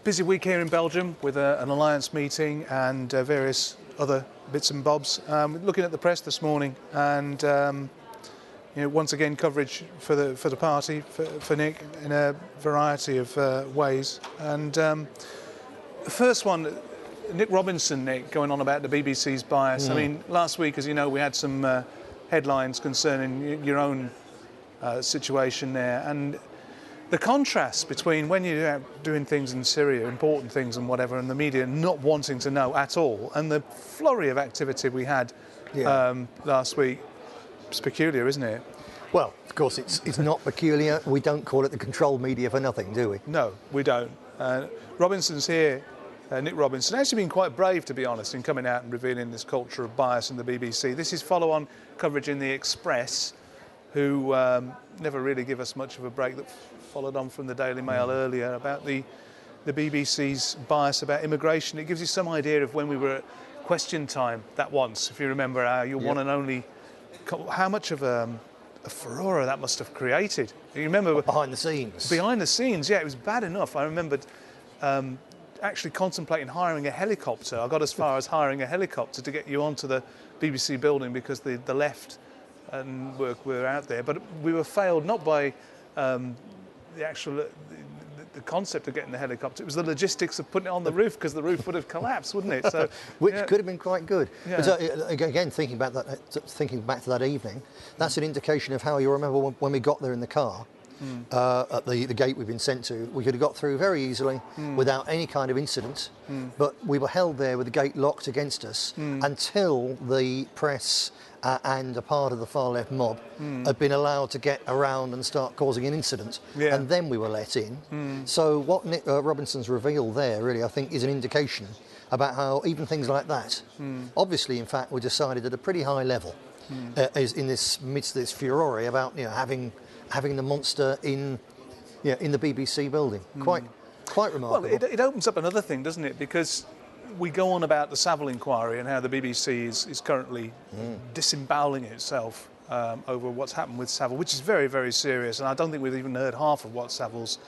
Busy week here in Belgium with an alliance meeting and various other bits and bobs. Looking at the press this morning, and once again coverage for the party for Nick in a variety of ways. And the first one, Nick Robinson, Nick, going on about the BBC's bias. I mean, last week, as you know, we had some headlines concerning your own situation there, and the contrast between when you're out doing things in Syria, important things and whatever, and the media not wanting to know at all, and the flurry of activity we had last week, it's peculiar, isn't it? Well, of course, it's not peculiar. We don't call it the controlled media for nothing, do we? No, we don't. Robinson's here, Nick Robinson, actually been quite brave, to be honest, in coming out and revealing this culture of bias in the BBC. This is follow-on coverage in the Express, who never really give us much of a break, that followed on from the Daily Mail earlier about the BBC's bias about immigration. It gives you some idea of when we were at Question Time that once, if you remember, your one and only, how much of a furore that must have created. You remember? Behind the scenes. Behind the scenes, yeah, it was bad enough. I remembered actually contemplating hiring a helicopter. I got as far as hiring a helicopter to get you onto the BBC building because the left and were out there, but we were failed not by the actual the concept of getting the helicopter. It was the logistics of putting it on the roof, because the roof would have collapsed, wouldn't it? So, which could have been quite good. Yeah. But, again, thinking back to that evening, that's an indication of how you remember when we got there in the car. At the gate we've been sent to, we could have got through very easily without any kind of incident, but we were held there with the gate locked against us until the press and a part of the far left mob had been allowed to get around and start causing an incident, and then we were let in. So what Nick Robinson's revealed there really, I think, is an indication about how even things like that, obviously in fact, were decided at a pretty high level, is in this midst of this furore about having the monster in the BBC building. Quite remarkable. Well, it opens up another thing, doesn't it? Because we go on about the Savile inquiry and how the BBC is currently disemboweling itself over what's happened with Savile, which is very, very serious. And I don't think we've even heard half of what Savile's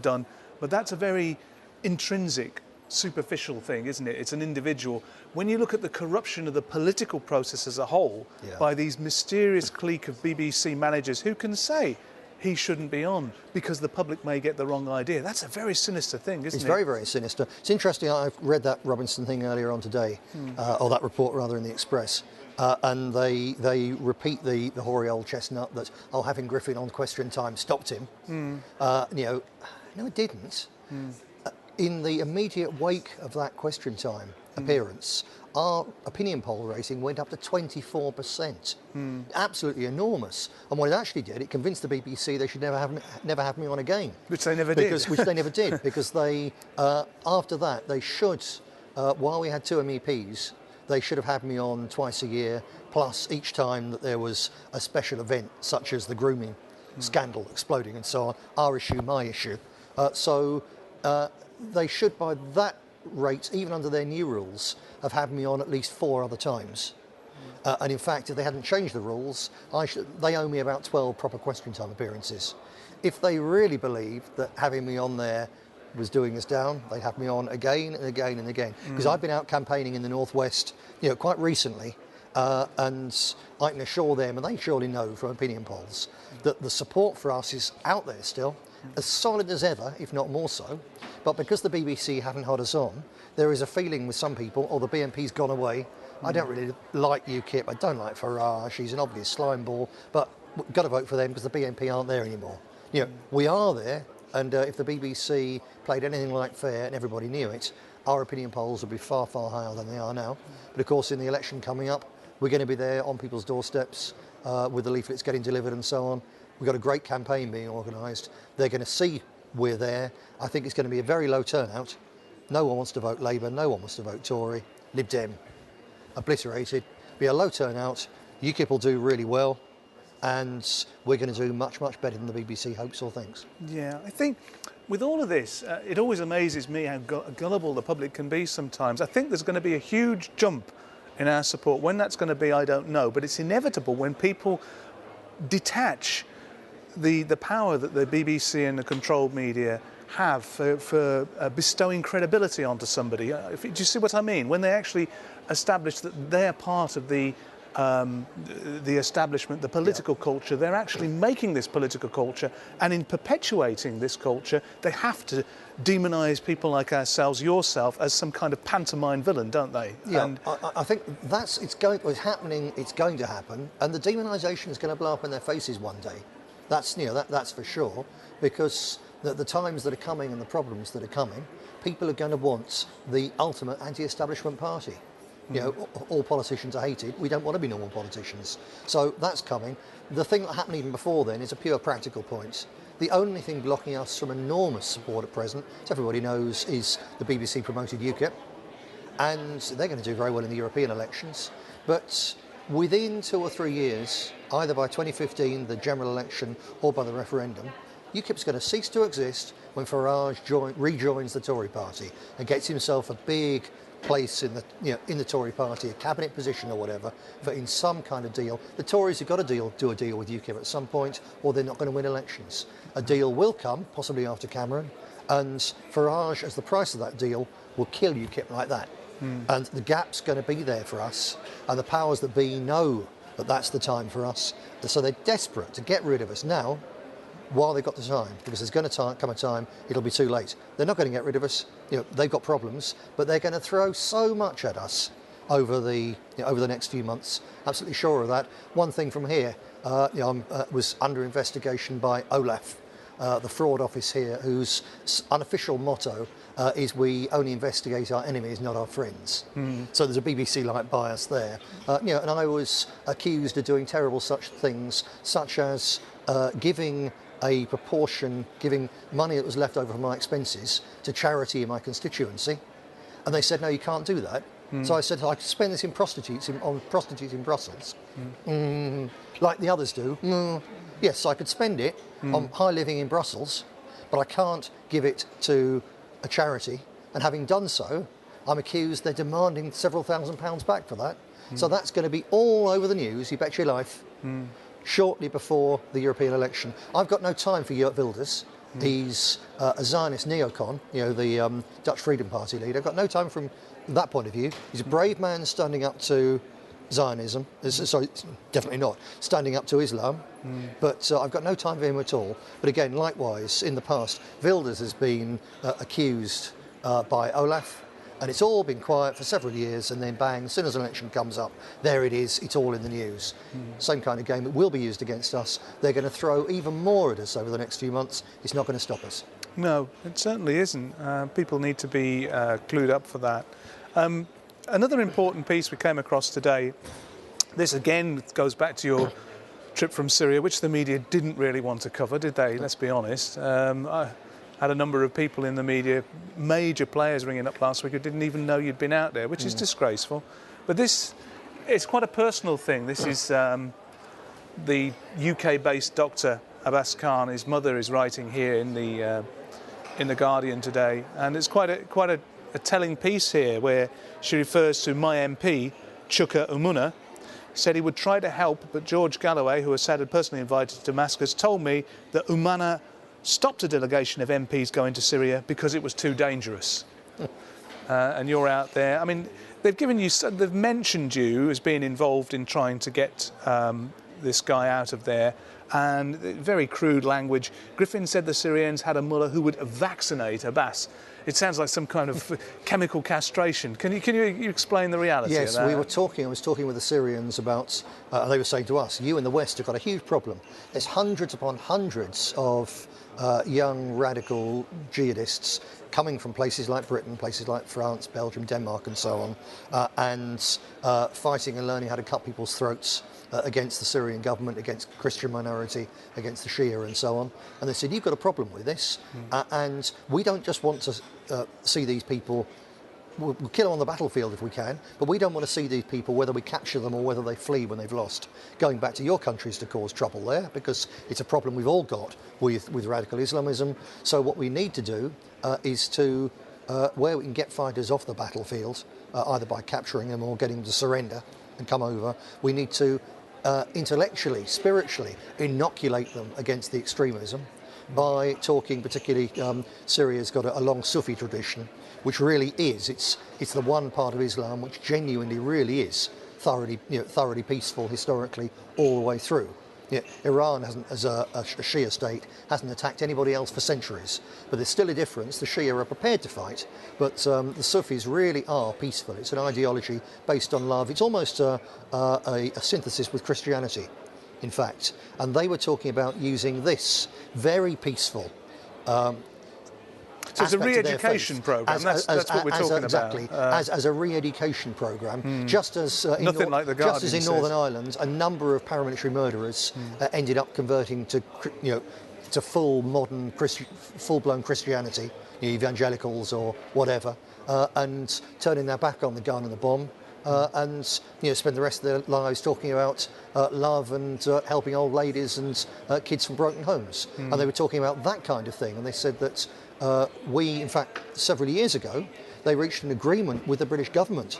done. But that's a very intrinsic, superficial thing, isn't it? It's an individual. When you look at the corruption of the political process as a whole by these mysterious clique of BBC managers who can say he shouldn't be on because the public may get the wrong idea. That's a very sinister thing, isn't it? It's very, very sinister. It's interesting, I've read that Robinson thing earlier on today, or that report rather in the Express, and they repeat the hoary old chestnut that, having Griffin on Question Time stopped him. No, it didn't. In the immediate wake of that Question Time appearance, our opinion poll rating went up to 24%. Absolutely enormous. And what it actually did, it convinced the BBC they should never have me on again. Which they never did. Which they never did, because they, after that, they should, while we had 2 MEPs, they should have had me on twice a year, plus each time that there was a special event, such as the grooming scandal exploding and so on, our issue, my issue. So they should, by that rate, even under their new rules, have had me on at least 4 other times. And in fact, if they hadn't changed the rules, they owe me about 12 proper Question Time appearances. If they really believed that having me on there was doing us down, they'd have me on again and again and again. Because I've been out campaigning in the Northwest, quite recently, and I can assure them, and they surely know from opinion polls, that the support for us is out there still, as solid as ever, if not more so. But because the BBC haven't had us on, there is a feeling with some people, the BNP's gone away. I don't really like UKIP, I don't like Farage, she's an obvious slime ball, but we've got to vote for them because the BNP aren't there anymore. We are there, and if the BBC played anything like fair and everybody knew it, our opinion polls would be far, far higher than they are now. But of course, in the election coming up, we're going to be there on people's doorsteps with the leaflets getting delivered and so on. We've got a great campaign being organised. They're going to see we're there. I think it's going to be a very low turnout. No one wants to vote Labour, no one wants to vote Tory. Lib Dem, obliterated. Be a low turnout. UKIP will do really well, and we're going to do much, much better than the BBC hopes or thinks. Yeah, I think with all of this, it always amazes me how gullible the public can be sometimes. I think there's going to be a huge jump in our support. When that's going to be, I don't know, but it's inevitable when people detach the power that the BBC and the controlled media have for bestowing credibility onto somebody. Do you see what I mean? When they actually establish that they're part of the establishment, the political culture, they're actually making this political culture, and in perpetuating this culture, they have to demonise people like ourselves, yourself, as some kind of pantomime villain, don't they? Yeah, and I think it's going to happen, and the demonisation is going to blow up in their faces one day. That's for sure, because the times that are coming and the problems that are coming, people are going to want the ultimate anti-establishment party. All politicians are hated. We don't want to be normal politicians. So that's coming. The thing that happened even before then is a pure practical point. The only thing blocking us from enormous support at present, as everybody knows, is the BBC promoted UKIP. And they're going to do very well in the European elections. But within 2 or 3 years, either by 2015, the general election, or by the referendum, UKIP's going to cease to exist when Farage rejoins the Tory party and gets himself a big place in the Tory party, a cabinet position or whatever, for in some kind of deal. The Tories have got to do a deal with UKIP at some point, or they're not going to win elections. A deal will come, possibly after Cameron, and Farage, as the price of that deal, will kill UKIP like that. And the gap's going to be there for us, and the powers that be know that that's the time for us. So they're desperate to get rid of us now, while they've got the time, because there's going to come a time it'll be too late. They're not going to get rid of us. They've got problems, but they're going to throw so much at us over the next few months. Absolutely sure of that. One thing from here, I was under investigation by OLAF, the fraud office here, whose unofficial motto is we only investigate our enemies, not our friends. So there's a BBC-like bias there. And I was accused of doing terrible such things, such as giving money that was left over from my expenses to charity in my constituency, and they said no, you can't do that. So I said I could spend this on prostitutes in Brussels, like the others do. Yes, I could spend it on high living in Brussels, but I can't give it to a charity. And having done so, I'm accused they're demanding several £1,000s back for that. So that's going to be all over the news, you bet your life. Shortly before the European election. I've got no time for Geert Wilders. He's a Zionist neocon, the Dutch Freedom Party leader. I've got no time from that point of view. He's a brave man standing up to Zionism. Sorry, definitely not. Standing up to Islam. But I've got no time for him at all. But again, likewise, in the past, Wilders has been accused by Olaf. And it's all been quiet for several years, and then bang, as soon as an election comes up, there it is, it's all in the news. Same kind of game. It will be used against us. They're going to throw even more at us over the next few months. It's not going to stop us. No, it certainly isn't. People need to be clued up for that. Another important piece we came across today, this again goes back to your trip from Syria, which the media didn't really want to cover, did they? Let's be honest. I had a number of people in the media, major players ringing up last week who didn't even know you'd been out there, which is disgraceful. But it's quite a personal thing. This is the UK-based doctor Abbas Khan. His mother is writing here in the Guardian today, and it's quite a telling piece here where she refers to my MP, Chuka Umuna, said he would try to help, but George Galloway, who Assad had personally invited to Damascus, told me that Umana stopped a delegation of MPs going to Syria because it was too dangerous. And you're out there. I mean, they've mentioned you as being involved in trying to get this guy out of there, and very crude language. Griffin said the Syrians had a mullah who would vaccinate Abbas. It sounds like some kind of chemical castration. Can you explain the reality of that? Yes, I was talking with the Syrians about, they were saying to us, you in the West have got a huge problem. There's hundreds upon hundreds of young radical jihadists coming from places like Britain, places like France, Belgium, Denmark and so on, and fighting and learning how to cut people's throats against the Syrian government, against Christian minority, against the Shia and so on. And they said, you've got a problem with this, and we don't just want to see these people, we'll kill them on the battlefield if we can, but we don't want to see these people, whether we capture them or whether they flee when they've lost, going back to your countries to cause trouble there, because it's a problem we've all got with radical Islamism. So what we need to do is to, where we can get fighters off the battlefield, either by capturing them or getting them to surrender and come over, we need to intellectually, spiritually inoculate them against the extremism. by talking particularly, Syria's got a long Sufi tradition, which really is, it's the one part of Islam which genuinely really is thoroughly peaceful historically all the way through. Yeah, Iran hasn't, as a Shia state, hasn't attacked anybody else for centuries, but there's still a difference. The Shia are prepared to fight, but the Sufis really are peaceful. It's an ideology based on love. It's almost a synthesis with Christianity, in fact. And they were talking about using this very peaceful so it's a re-education program. That's what we're talking exactly, about. As a re-education program, just as in Northern Ireland, a number of paramilitary murderers ended up converting to full modern full-blown Christianity, evangelicals or whatever, and turning their back on the gun and the bomb. And spend the rest of their lives talking about love and helping old ladies and kids from broken homes. And they were talking about that kind of thing. And they said that in fact, several years ago, they reached an agreement with the British government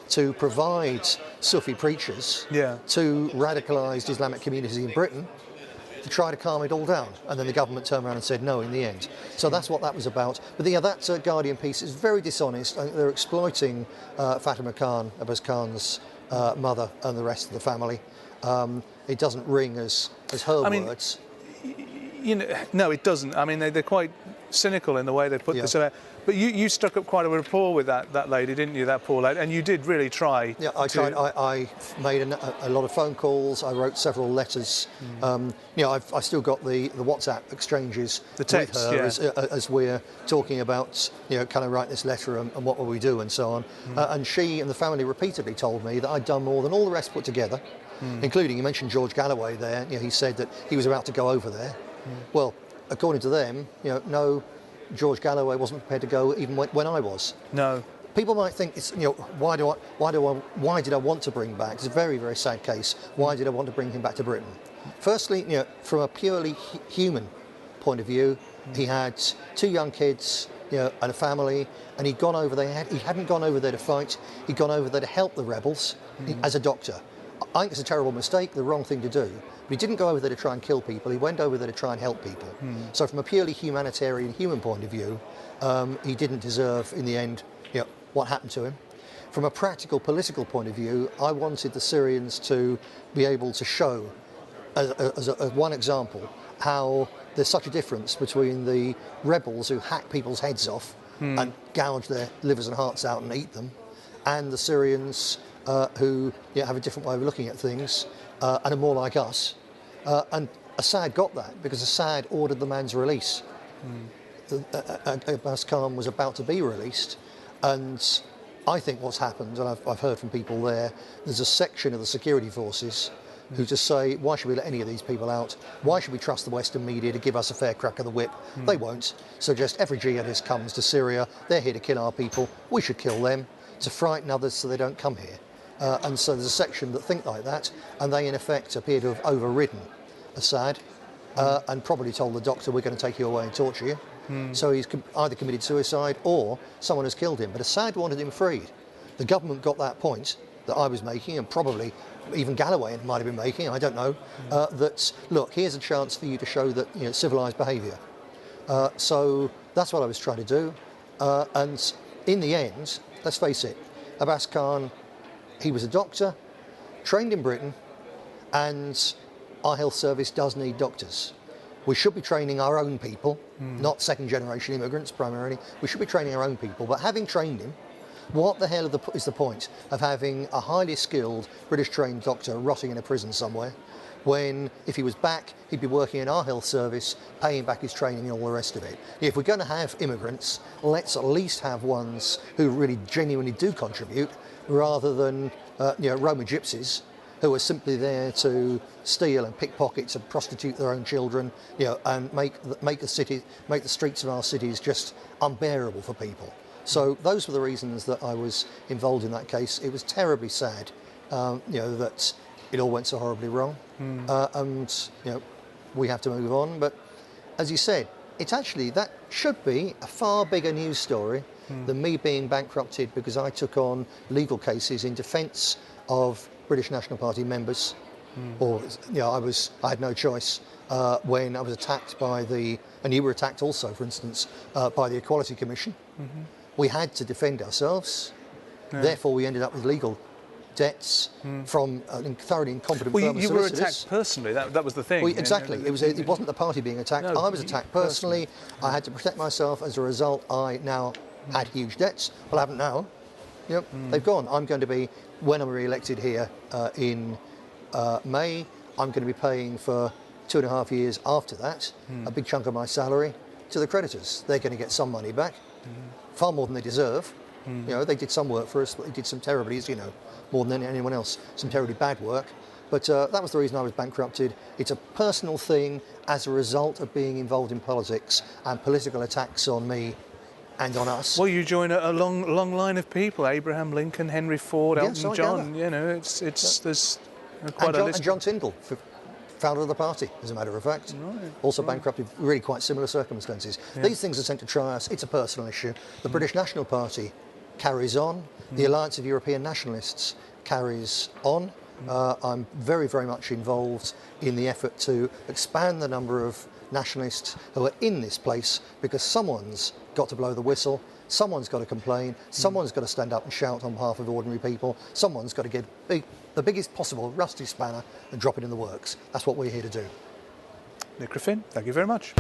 to provide Sufi preachers to radicalised Islamic communities in Britain to try to calm it all down. And then the government turned around and said no in the end. So that's what that was about. But that Guardian piece is very dishonest. I think they're exploiting Fatima Khan, Abbas Khan's mother, and the rest of the family. It doesn't ring as her words. No, it doesn't. I mean, they're quite cynical in the way they put this out. But you struck up quite a rapport with that lady, didn't you? That poor lady, and you did really try. Yeah, I tried. I made a lot of phone calls. I wrote several letters. I've still got the WhatsApp exchanges with her as we're talking about. Can I write this letter and what will we do and so on. And she and the family repeatedly told me that I'd done more than all the rest put together, including, you mentioned George Galloway there. He said that he was about to go over there. Well, according to them, no, George Galloway wasn't prepared to go even when I was. No. People might think it's why did I want to bring back? It's a very, very sad case. Why did I want to bring him back to Britain? Firstly, from a purely human point of view, he had 2 young kids, and a family, and he'd gone over there. He hadn't gone over there to fight. He'd gone over there to help the rebels as a doctor. I think it's a terrible mistake, the wrong thing to do. But he didn't go over there to try and kill people. He went over there to try and help people. So from a purely humanitarian, human point of view, he didn't deserve, in the end, what happened to him. From a practical, political point of view, I wanted the Syrians to be able to show, as one example, how there's such a difference between the rebels who hack people's heads off and gouge their livers and hearts out and eat them, and the Syrians who have a different way of looking at things and are more like us. And Assad got that because Assad ordered the man's release. Abbas Khan was about to be released, and I think what's happened, and I've heard from people there's a section of the security forces who just say, why should we let any of these people out? Why should we trust the Western media to give us a fair crack of the whip? They won't. So just every jihadist comes to Syria, they're here to kill our people, we should kill them, to frighten others so they don't come here. And so there's a section that think like that, and they in effect appear to have overridden Assad and probably told the doctor, we're going to take you away and torture you. So he's either committed suicide or someone has killed him. But Assad wanted him freed. The government got that point that I was making, and probably even Galloway might have been making, I don't know, that, look, here's a chance for you to show that civilised behaviour. So that's what I was trying to do. And in the end, let's face it, Abbas Khan, he was a doctor, trained in Britain, and our health service does need doctors. We should be training our own people, not second-generation immigrants primarily. We should be training our own people. But having trained him, what the hell is the point of having a highly skilled British-trained doctor rotting in a prison somewhere when, if he was back, he'd be working in our health service, paying back his training and all the rest of it? If we're going to have immigrants, let's at least have ones who really genuinely do contribute, rather than Roma gypsies who are simply there to steal and pickpockets and prostitute their own children, and make the streets of our cities just unbearable for people. So those were the reasons that I was involved in that case. It was terribly sad, that it all went so horribly wrong, and we have to move on. But as you said, it's actually, that should be a far bigger news story than me being bankrupted because I took on legal cases in defence of British National Party members or I had no choice when I was attacked by and you were attacked also, for instance, by the Equality Commission. We had to defend ourselves. Therefore, we ended up with legal debts from thoroughly incompetent firm of you were solicitors. attacked personally. That was the thing. Exactly. It wasn't the party being attacked. No, I was attacked personally. I had to protect myself. As a result, I now had huge debts. Well, I haven't now. Yep, they've gone. I'm going to be, when I'm re-elected here in May, I'm going to be paying for 2.5 years after that a big chunk of my salary to the creditors. They're going to get some money back, far more than they deserve. They did some work for us, but they did some terribly, as you know, more than anyone else, some terribly bad work. But that was the reason I was bankrupted. It's a personal thing as a result of being involved in politics and political attacks on me and on us. Well, you join a long line of people: Abraham Lincoln, Henry Ford, Elton John. There's quite a list. And John Tyndall, founder of the party, as a matter of fact. Also bankrupted, really quite similar circumstances. These things are sent to try us. It's a personal issue. The British National Party carries on. The Alliance of European Nationalists carries on. I'm very, very much involved in the effort to expand the number of nationalists who are in this place, because someone's got to blow the whistle, someone's got to complain, someone's got to stand up and shout on behalf of ordinary people, someone's got to get the biggest possible rusty spanner and drop it in the works. That's what we're here to do. Nick Griffin, thank you very much.